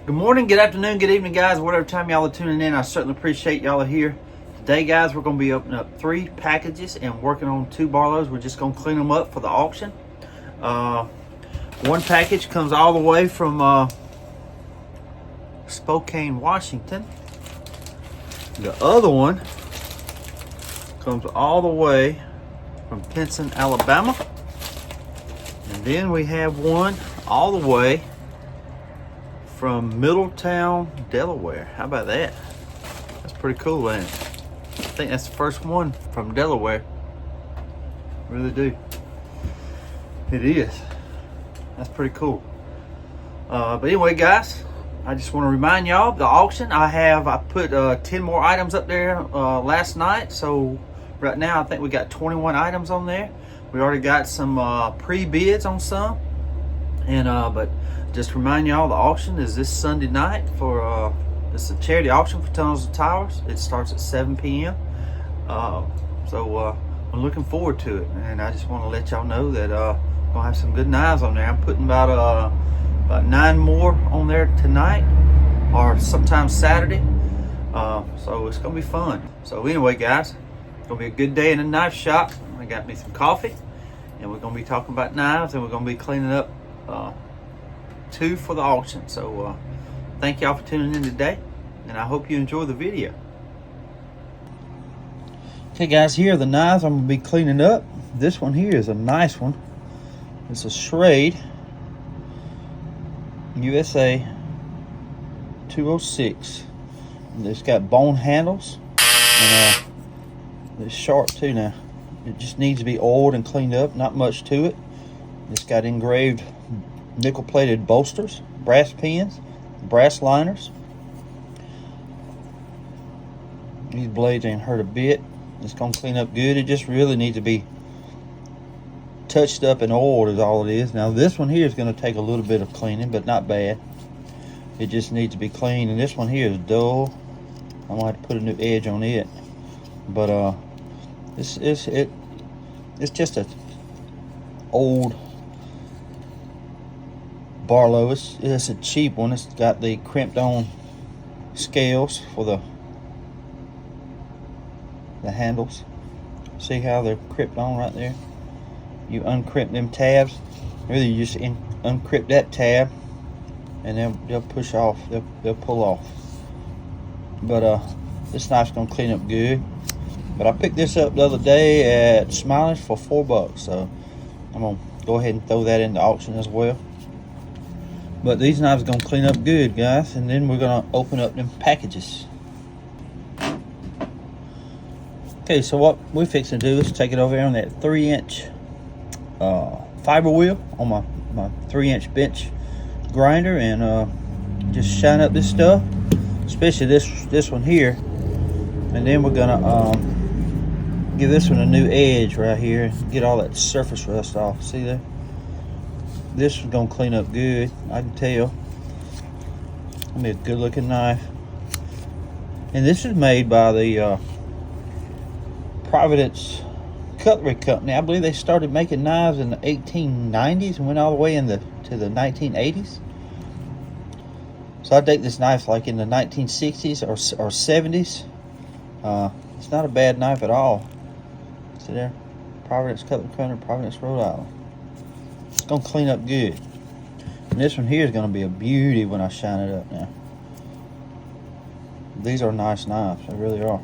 Good morning, good afternoon, good evening, guys. Whatever time y'all are tuning in, I certainly appreciate y'all are here. Today, guys, we're going to be opening up 3 packages and working on 2 Barlows. We're just going to clean them up for the auction. One package comes all the way from Spokane, Washington. The other one comes all the way from Pinson, Alabama. And then we have one all the way from Middletown, Delaware. How about that? That's pretty cool, ain't it? I think that's the first one from Delaware. Really do. It is. That's pretty cool. But anyway, guys, I just want to remind y'all the auction. I put 10 more items up there last night. So right now, I think we got 21 items on there. We already got some pre-bids on some, and but just remind y'all, the auction is this Sunday night for it's a charity auction for Tunnels and Towers. It starts at 7 p.m. So I'm looking forward to it, and I just want to let y'all know that we're gonna have some good knives on there. I'm putting about 9 more on there tonight, or sometime Saturday. So it's gonna be fun. So anyway, guys, it's gonna be a good day in the knife shop. I got me some coffee, and we're gonna be talking about knives, and we're gonna be cleaning up 2 for the auction. So thank y'all for tuning in today, and I hope you enjoy the video. Okay, guys, here are the knives I'm gonna be cleaning up. This one here is a nice one. It's a Schrade USA 206. It's got bone handles, and it's sharp too. Now it just needs to be oiled and cleaned up. Not much to it. It's got engraved nickel-plated bolsters, brass pins, brass liners. These blades ain't hurt a bit. It's gonna clean up good. It just really needs to be touched up and oiled is all it is. Now this one here is gonna take a little bit of cleaning, but not bad. It just needs to be cleaned. And this one here is dull. I'm gonna have to put a new edge on it. But it's just a old Barlow. It's a cheap one. It's got the crimped on scales for the handles. See how they're crimped on right there? You uncrimp them tabs. Really, you just uncrimp that tab, and they'll push off. They'll pull off. But this knife's gonna clean up good. But I picked this up the other day at Smiley's for $4, so I'm gonna go ahead and throw that in the auction as well. But these knives are gonna clean up good, guys, and then we're gonna open up them packages. Okay, so what we're fixing to do is take it over here on that 3-inch fiber wheel on my 3-inch bench grinder, and just shine up this stuff, especially this one here, and then we're gonna give this one a new edge right here and get all that surface rust off. See there? This is gonna clean up good, I can tell. It'll be a good looking knife. And this is made by the Providence Cutlery Company. I believe they started making knives in the 1890s and went all the way to the 1980s. So I date this knife like in the 1960s or 70s. It's not a bad knife at all. See there? Providence Cutlery Company, Providence, Rhode Island. It's gonna clean up good. And this one here is gonna be a beauty when I shine it up now. These are nice knives, they really are.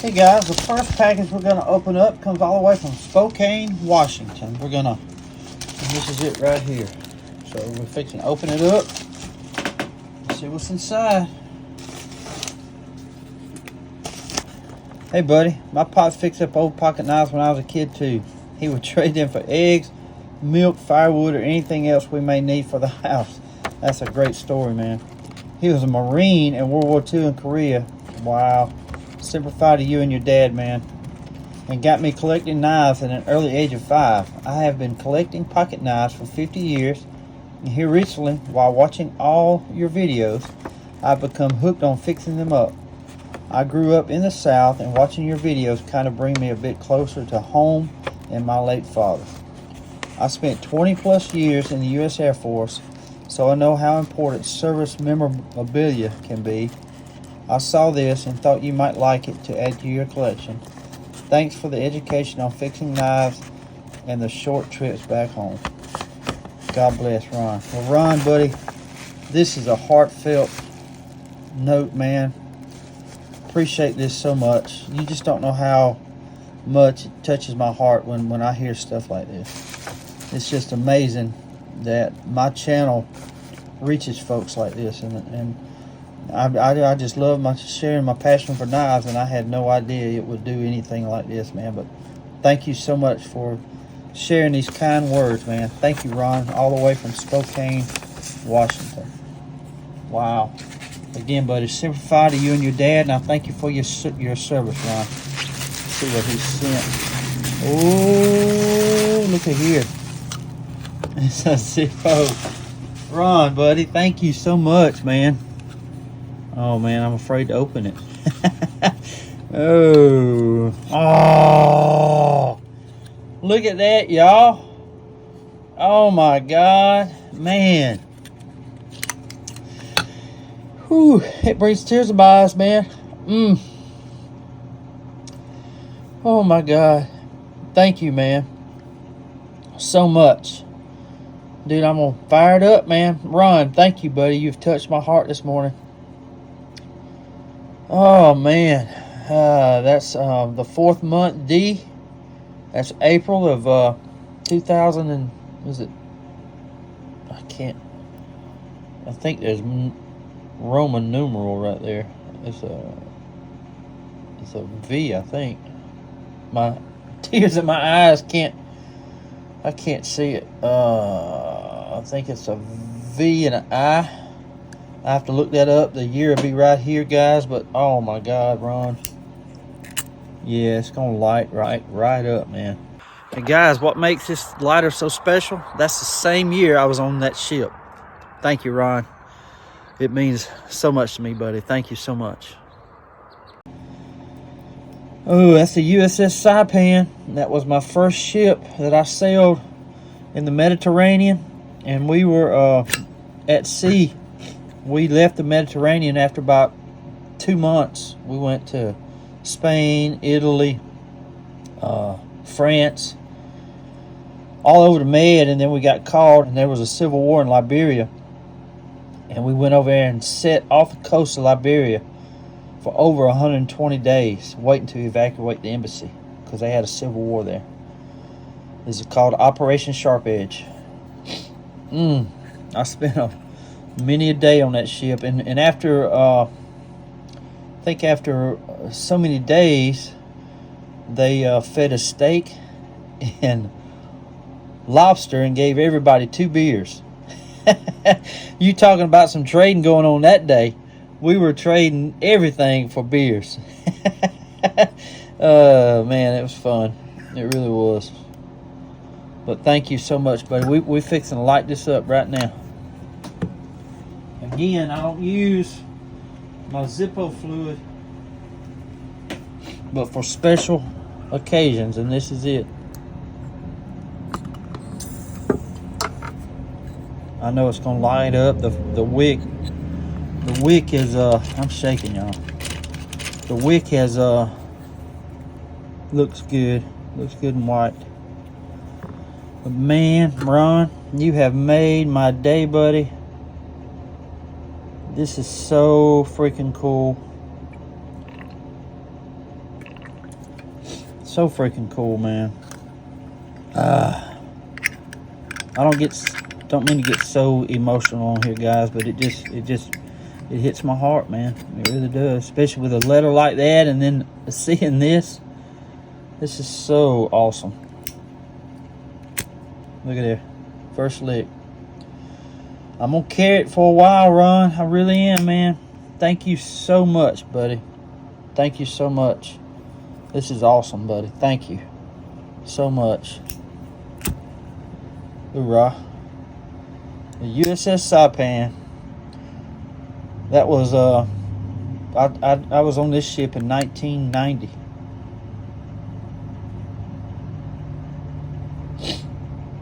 Hey guys, the first package we're gonna open up comes all the way from Spokane, Washington. And this is it right here. So we're fixing to open it up. See what's inside. Hey buddy, my pops fixed up old pocket knives when I was a kid too. He would trade them for eggs, milk, firewood, or anything else we may need for the house. That's a great story, man. He was a Marine in World War II in Korea. Wow. Simplify to you and your dad, man. And got me collecting knives at an early age of 5. I have been collecting pocket knives for 50 years. And here recently, while watching all your videos, I've become hooked on fixing them up. I grew up in the South, and watching your videos kind of bring me a bit closer to home and my late father. I spent 20 plus years in the U.S. Air Force, so I know how important service memorabilia can be. I saw this and thought you might like it to add to your collection. Thanks for the education on fixing knives and the short trips back home. God bless, Ron. Well, Ron, buddy, this is a heartfelt note, man. Appreciate this so much. You just don't know how much it touches my heart when I hear stuff like this. It's just amazing that my channel reaches folks like this, and I just love sharing my passion for knives, and I had no idea it would do anything like this, man. But thank you so much for sharing these kind words, man. Thank you, Ron, all the way from Spokane, Washington. Wow. Again, buddy, simplify to you and your dad, and I thank you for your service, Ron. Let's see what he sent. Oh, look at here. It's a Zippo. Ron, buddy, thank you so much, man. Oh, man, I'm afraid to open it. Oh, look at that, y'all. Oh, my God. Man. Whew, it brings tears to my eyes, man. Oh, my God. Thank you, man. So much. Dude, I'm gonna fire it up, man. Ron, thank you, buddy. You've touched my heart this morning. Oh, man. That's the 4th month D. That's April of 2000 and... is it? I think there's Roman numeral right there. It's a V, I think. My tears in my eyes I can't see it. I think it's a V and an I. I have to look that up. The year will be right here, guys. But oh my God, Ron. Yeah, it's gonna light right up, man. And guys, what makes this lighter so special? That's the same year I was on that ship. Thank you, Ron. It means so much to me, buddy. Thank you so much. Oh, that's the USS Saipan. That was my first ship that I sailed in the Mediterranean, and we were at sea. We left the Mediterranean after about 2 months. We went to Spain, Italy, France, all over the Med, and then we got caught, and there was a civil war in Liberia. And we went over there and sat off the coast of Liberia for over 120 days, waiting to evacuate the embassy, because they had a civil war there. This is called Operation Sharp Edge. I spent many a day on that ship, and after I think after so many days, they fed us steak and lobster and gave everybody 2 beers. You talking about some trading going on that day. We were trading everything for beers. Man, it was fun. It really was. But thank you so much, buddy. We're fixing to light this up right now. Again, I don't use my Zippo fluid, but for special occasions, and this is it. I know it's gonna light up. The wick is I'm shaking, y'all. The wick has looks good and white. But man, Ron, you have made my day, buddy. This is so freaking cool. So freaking cool, man. I don't mean to get so emotional on here, guys, but it hits my heart, man. It really does, especially with a letter like that, and then seeing this. This is so awesome. Look at there, first lick. I'm gonna carry it for a while, Ron. I really am, man. Thank you so much, buddy. Thank you so much. This is awesome, buddy. Thank you so much. Hoorah. The USS Saipan. That was I was on this ship in 1990.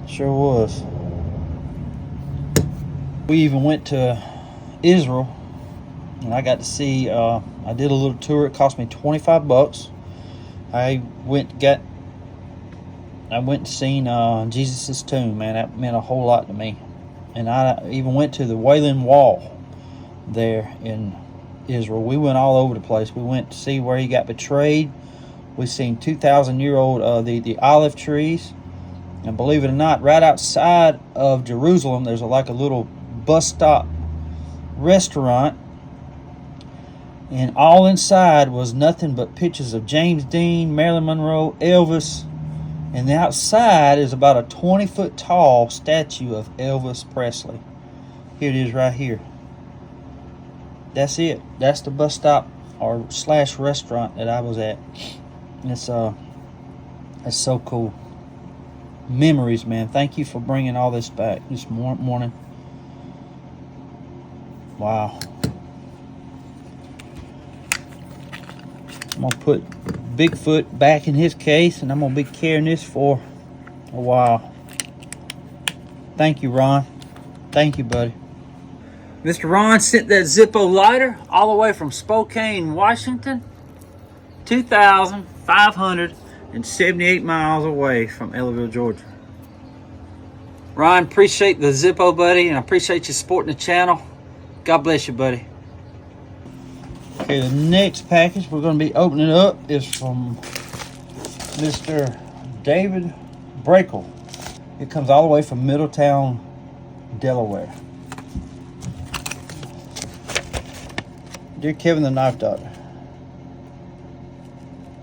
Sure was. We even went to Israel, and I got to see. I did a little tour. It cost me $25. I went and seen Jesus' tomb, man. That meant a whole lot to me. And I even went to the Wailing Wall there in Israel. We went all over the place. We went to see where he got betrayed. We seen 2,000-year-old the olive trees. And believe it or not, right outside of Jerusalem, there's like a little bus stop restaurant. And all inside was nothing but pictures of James Dean, Marilyn Monroe, Elvis. And the outside is about a 20-foot tall statue of Elvis Presley. Here it is right here. That's it. That's the bus stop or / restaurant that I was at. It's so cool. Memories, man. Thank you for bringing all this back this morning. Wow. I'm going to put Bigfoot back in his case, and I'm going to be carrying this for a while. Thank you, Ron. Thank you, buddy. Mr. Ron sent that Zippo lighter all the way from Spokane, Washington, 2,578 miles away from Ellaville, Georgia. Ron, appreciate the Zippo, buddy, and I appreciate you supporting the channel. God bless you, buddy. Okay, the next package we're going to be opening up is from Mr. David Brakel. It comes all the way from Middletown, Delaware. Dear Kevin the Knife Doctor,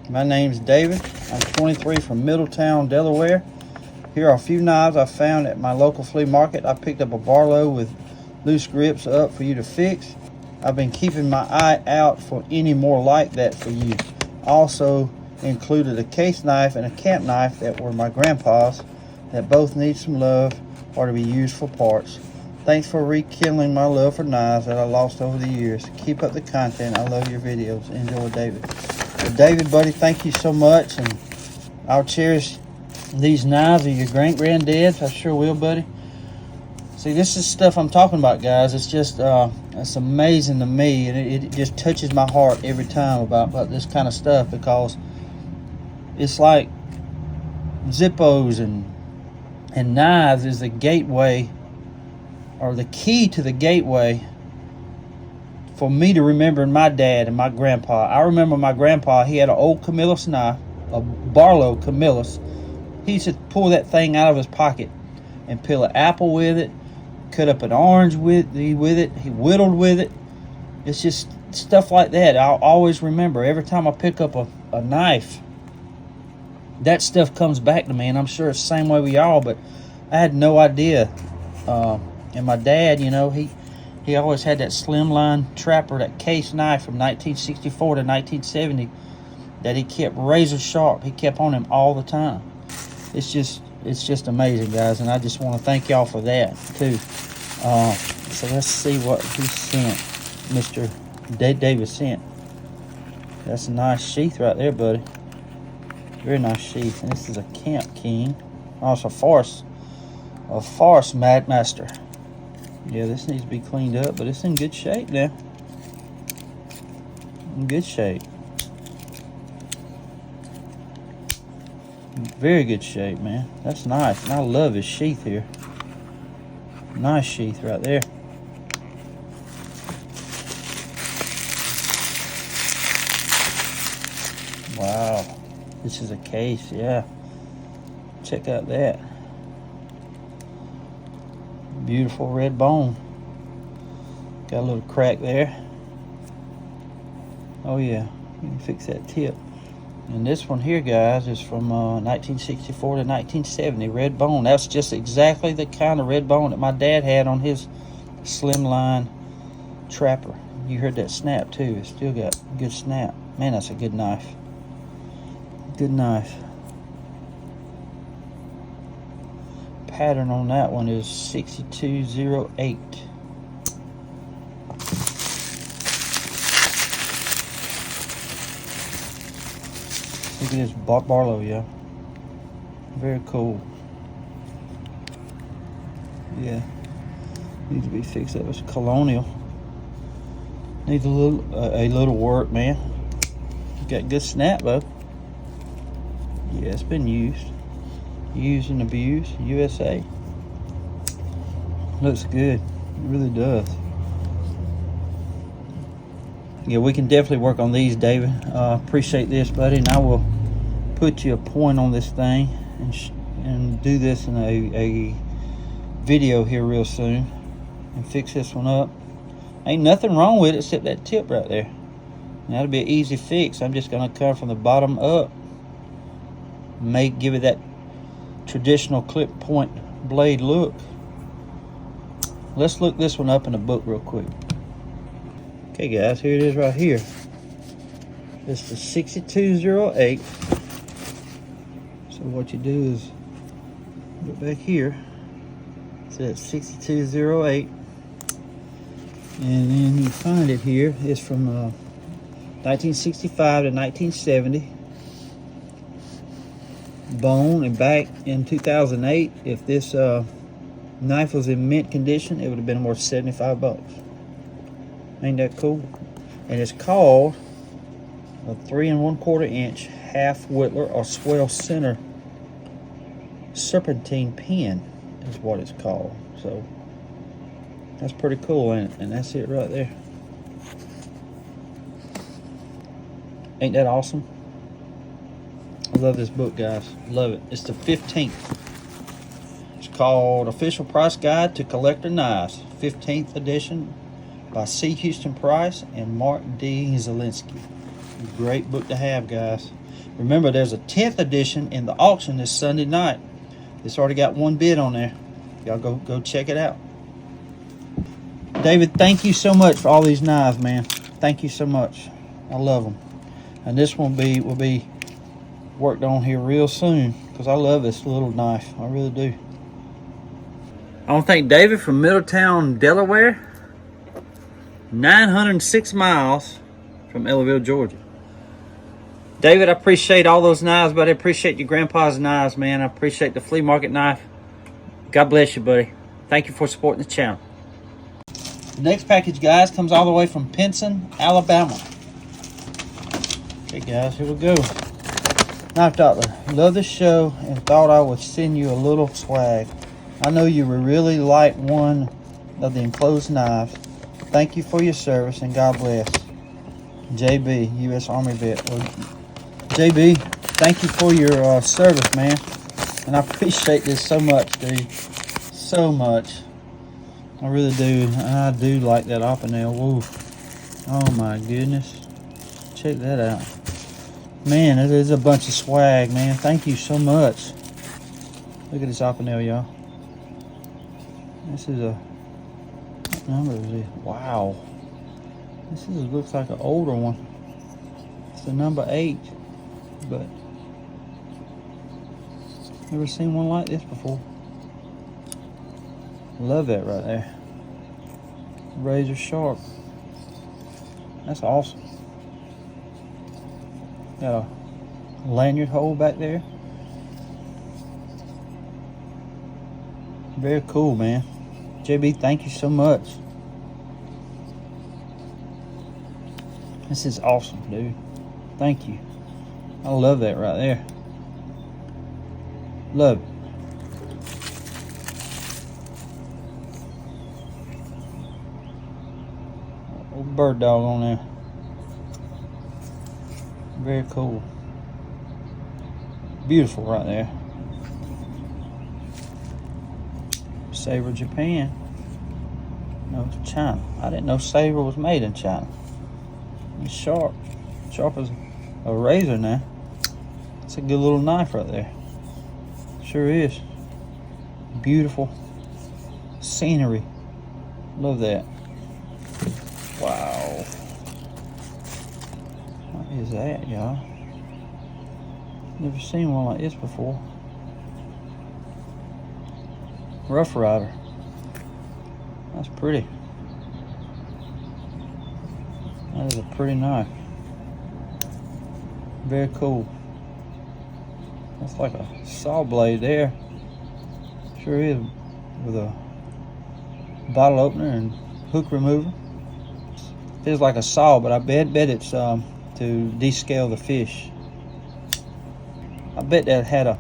my name's David. I'm 23 from Middletown, Delaware. Here are a few knives I found at my local flea market. I picked up a Barlow with loose grips up for you to fix. I've been keeping my eye out for any more like that for you. Also included a case knife and a camp knife that were my grandpa's that both need some love or to be used for parts. Thanks for rekindling my love for knives that I lost over the years. Keep up the content. I love your videos. Enjoy, David. Well, David, buddy, thank you so much, and I'll cherish these knives of your granddad's. I sure will, buddy. See, this is stuff I'm talking about, guys. It's just, it's amazing to me, and it just touches my heart every time about this kind of stuff, because it's like Zippos and knives is the gateway, or the key to the gateway for me to remembering my dad and my grandpa. I remember my grandpa, he had an old Camillus knife, a Barlow Camillus. He used to pull that thing out of his pocket and peel an apple with it, cut up an orange with it, he whittled with it. It's just stuff like that I'll always remember. Every time I pick up a knife, that stuff comes back to me, and I'm sure it's the same way with y'all, but I had no idea. And my dad, you know, he always had that slimline trapper, that case knife from 1964 to 1970 that he kept razor sharp. He kept on him all the time. It's just amazing, guys, and I just want to thank y'all for that too. So let's see what he sent. Mr. David sent. That's a nice sheath right there, buddy. Very nice sheath. And this is a Camp King. Oh, it's a Forest Master. Yeah, this needs to be cleaned up, but it's in good shape now. In good shape. Very good shape, man. That's nice. And I love his sheath here. Nice sheath right there. Wow. This is a case, yeah. Check out that. Beautiful red bone. Got a little crack there. Oh yeah, you can fix that tip. And this one here, guys, is from 1964 to 1970, red bone. That's just exactly the kind of red bone that my dad had on his slimline trapper. You heard that snap too. It's still got good snap. Man, that's a good knife. Good knife. Pattern on that one is 6208. Look at this Barlow, yeah. Very cool. Yeah. Needs to be fixed up. It's colonial. Needs a little work, man. Got good snap though. Yeah, it's been used. Used and abused. USA. Looks good. It really does. Yeah, we can definitely work on these, David. Appreciate this, buddy, and I will put you a point on this thing and do this in a video here real soon and fix this one up. Ain't nothing wrong with it except that tip right there. And that'll be an easy fix. I'm just gonna come from the bottom up, give it that traditional clip point blade look. Let's look this one up in the book real quick. Okay guys, here it is right here. It's the 6208. So what you do is go back here. So that's 6208. And then you find it here. It's from 1965 to 1970. Bone, and back in 2008, if this knife was in mint condition, it would have been worth 75 bucks. Ain't that cool? And it's called a 3 1/4 inch half whittler or swell center serpentine pen is what it's called. So that's pretty cool, ain't it? And that's it right there. Ain't that awesome? I love this book, guys. Love it. It's the 15th. It's called Official Price Guide to Collector Knives, 15th edition by C. Houston Price and Mark D. Zielinski. Great book to have, guys. Remember, there's a 10th edition in the auction this Sunday night. It's already got one bid on there. Y'all go check it out. David, thank you so much for all these knives, man. Thank you so much. I love them. And this one will be worked on here real soon because I love this little knife. I really do. I want to thank David from Middletown, Delaware. 906 miles from Ellaville, Georgia. David, I appreciate all those knives, buddy. I appreciate your grandpa's knives, man. I appreciate the flea market knife. God bless you, buddy. Thank you for supporting the channel. The next package, guys, comes all the way from Pinson, Alabama. Okay, guys, here we go. Knife Doctor, love the show and thought I would send you a little swag. I know you would really like one of the enclosed knives. Thank you for your service and God bless. JB, U.S. Army vet. Well, JB, thank you for your service, man. And I appreciate this so much, dude. So much. I really do. I do like that opinel. Woo. Oh my goodness. Check that out. Man, it is a bunch of swag, man. Thank you so much. Look at this opinel, y'all. This is a... What number is it? Wow. Looks like an older one. It's the number 8. But... never seen one like this before. Love that right there. Razor sharp. That's awesome. Got a lanyard hole back there. Very cool, man. JB, thank you so much. This is awesome, dude. Thank you. I love that right there. Love it. Old bird dog on there. Very cool. Beautiful right there. Saber, Japan. No, it's China. I didn't know Saber was made in China. It's sharp. Sharp as a razor now. It's a good little knife right there. Sure is. Beautiful scenery. Love that. Wow. What is that, y'all? Never seen one like this before. Rough Rider. That's pretty. That is a pretty knife. Very cool. That's like a saw blade there. Sure is, with a bottle opener and hook remover. Feels like a saw, but I bet it's to descale the fish. I bet that had a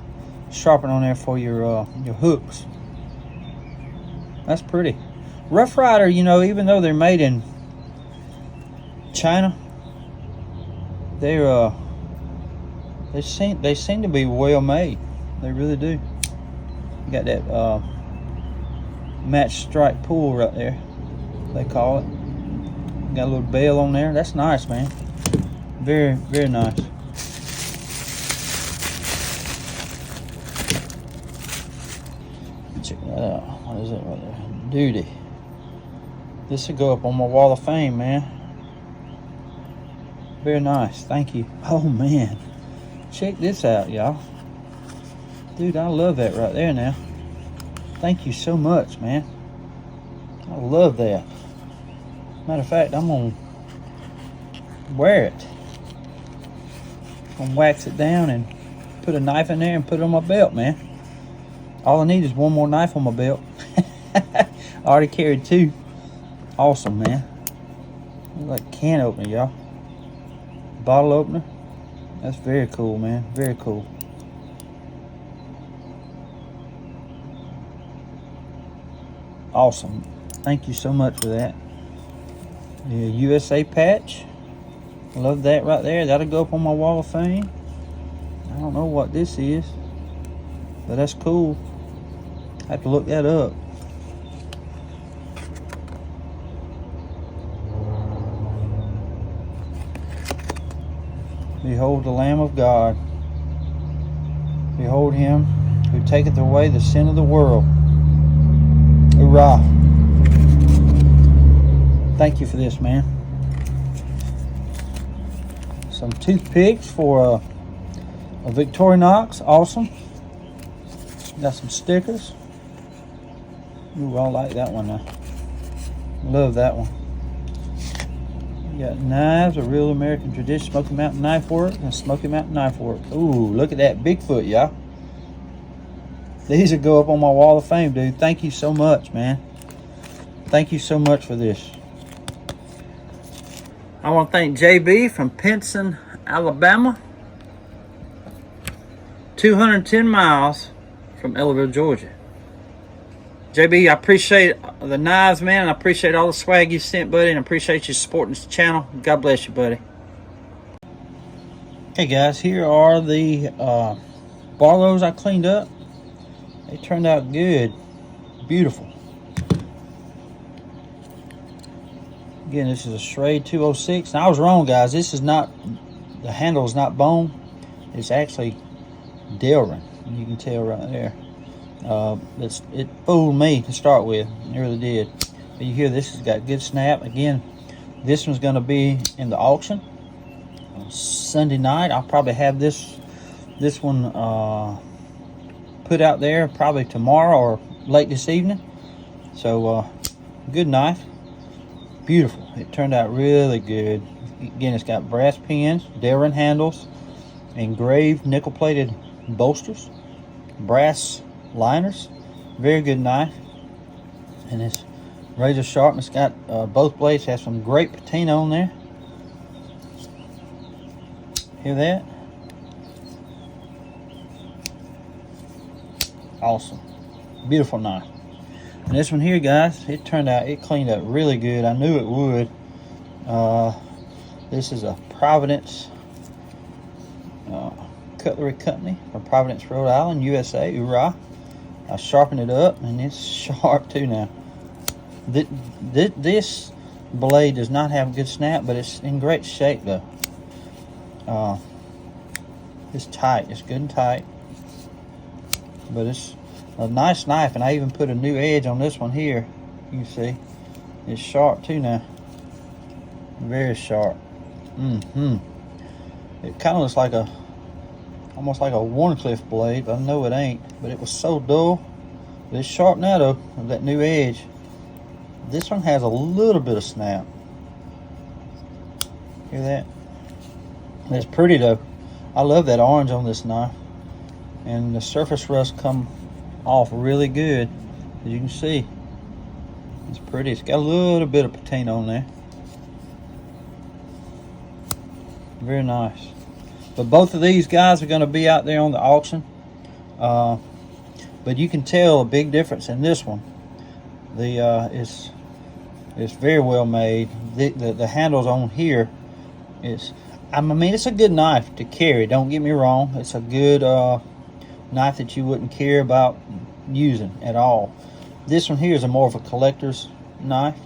sharpener on there for your hooks. That's pretty. Rough Rider, you know, even though they're made in China, they seem to be well made. They really do. You got that match strike pull right there, they call it. Got a little bell on there. That's nice, man. Very, very nice. Check that out. What is it right there? Duty. This will go up on my wall of fame, man. Very nice. Thank you. Oh, man. Check this out, y'all. Dude, I love that right there now. Thank you so much, man. I love that. Matter of fact, I'm going to wear it. I'm going to wax it down and put a knife in there and put it on my belt, man. All I need is one more knife on my belt. I already carried two. Awesome, man. Looks like a can opener, y'all. Bottle opener. That's very cool, man. Very cool. Awesome. Thank you so much for that. The USA patch. Love that right there. That'll go up on my wall of fame. I don't know what this is, but that's cool. I have to look that up. Behold the Lamb of God. Behold him who taketh away the sin of the world. Hoorah. Thank you for this, man. Some toothpicks for a Victorinox. Awesome. Got some stickers. Ooh, I like that one now. Love that one. We got knives, a real American tradition, Smoky Mountain Knife Work, and Smoky Mountain Knife Work. Ooh, look at that Bigfoot, y'all. These will go up on my wall of fame, dude. Thank you so much, man. Thank you so much for this. I want to thank JB from Pinson, Alabama. 210 miles from Ellaville, Georgia. JB, I appreciate the knives, man, and I appreciate all the swag you sent, buddy, and I appreciate you supporting this channel. God bless you, buddy. Hey, guys, here are the Barlows I cleaned up. They turned out good. Beautiful. Again, this is a Schrade 206. Now, I was wrong, guys. This is not, the handle is not bone. It's actually Delrin. You can tell right there. It fooled me to start with. It really did. But you hear this has got good snap. Again, this one's going to be in the auction on Sunday night. I'll probably have this one put out there probably tomorrow or late this evening. So good knife. Beautiful. It turned out really good. Again, it's got brass pins, Delrin handles, engraved nickel-plated bolsters, brass liners. Very good knife. And it's razor sharp. It's got both blades have some great patina on there. Hear that? Awesome. Beautiful knife. And this one here, guys, it turned out, it cleaned up really good. I knew it would. This is a Providence Cutlery Company from Providence, Rhode Island, USA. Hoorah! I sharpened it up, and it's sharp too now. This blade does not have a good snap, but it's in great shape though. It's tight. It's good and tight. But it's a nice knife, and I even put a new edge on this one here. You can see it's sharp too now. Very sharp. It kind of looks like almost like a Warncliffe blade, but I know it ain't. But it was so dull. But it's sharp now though, with that new edge. This one has a little bit of snap. Hear that? It's pretty though. I love that orange on this knife. And the surface rust come off really good, as you can see. It's pretty. It's got a little bit of patina on there. Very nice. But both of these guys are going to be out there on the auction. But you can tell a big difference in this one. It's very well made. The handles on here I mean, it's a good knife to carry. Don't get me wrong. It's a good knife that you wouldn't care about using at all. This one here is more of a collector's knife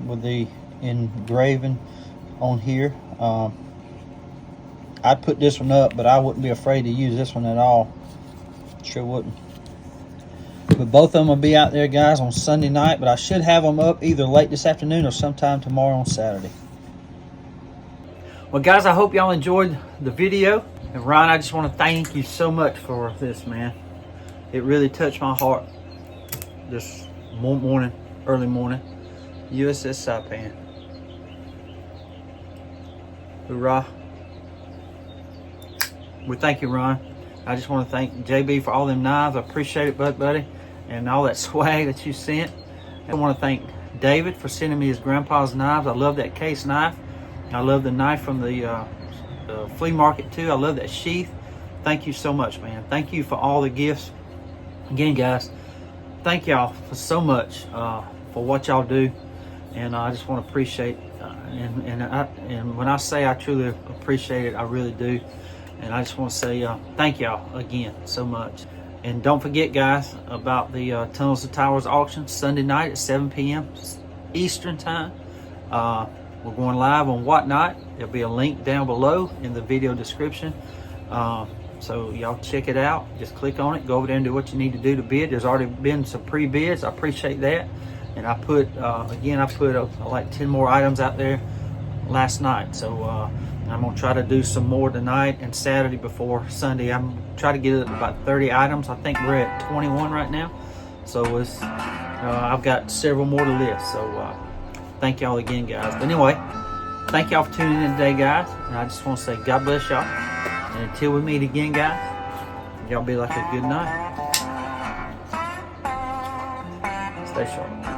with the engraving on here. I'd put this one up, but I wouldn't be afraid to use this one at all. Sure wouldn't. But both of them will be out there, guys, on Sunday night. But I should have them up either late this afternoon or sometime tomorrow on Saturday. Well, guys, I hope y'all enjoyed the video. And Ryan, I just want to thank you so much for this, man. It really touched my heart this morning, early morning. USS Saipan. Hoorah. We thank you, Ron. I just want to thank JB for all them knives. I appreciate it, buddy, and all that swag that you sent. I want to thank David for sending me his grandpa's knives. I love that case knife. I love the knife from the flea market too. I love that sheath. Thank you so much, man. Thank you for all the gifts. Again, guys, thank y'all for so much for what y'all do, and I just want to appreciate. And when I say I truly appreciate it, I really do. And I just want to say thank y'all again so much. And don't forget, guys, about the Tunnels to Towers auction Sunday night at 7 p.m. Eastern time. We're going live on What Night. There'll be a link down below in the video description. So y'all check it out. Just click on it. Go over there and do what you need to do to bid. There's already been some pre-bids. I appreciate that. And I put, like 10 more items out there last night. So I'm going to try to do some more tonight and Saturday before Sunday. I'm trying to get about 30 items. I think we're at 21 right now. So it's, I've got several more to list. So thank y'all again, guys. But anyway, thank y'all for tuning in today, guys. And I just want to say God bless y'all. And until we meet again, guys, y'all be like a good night. Stay sharp.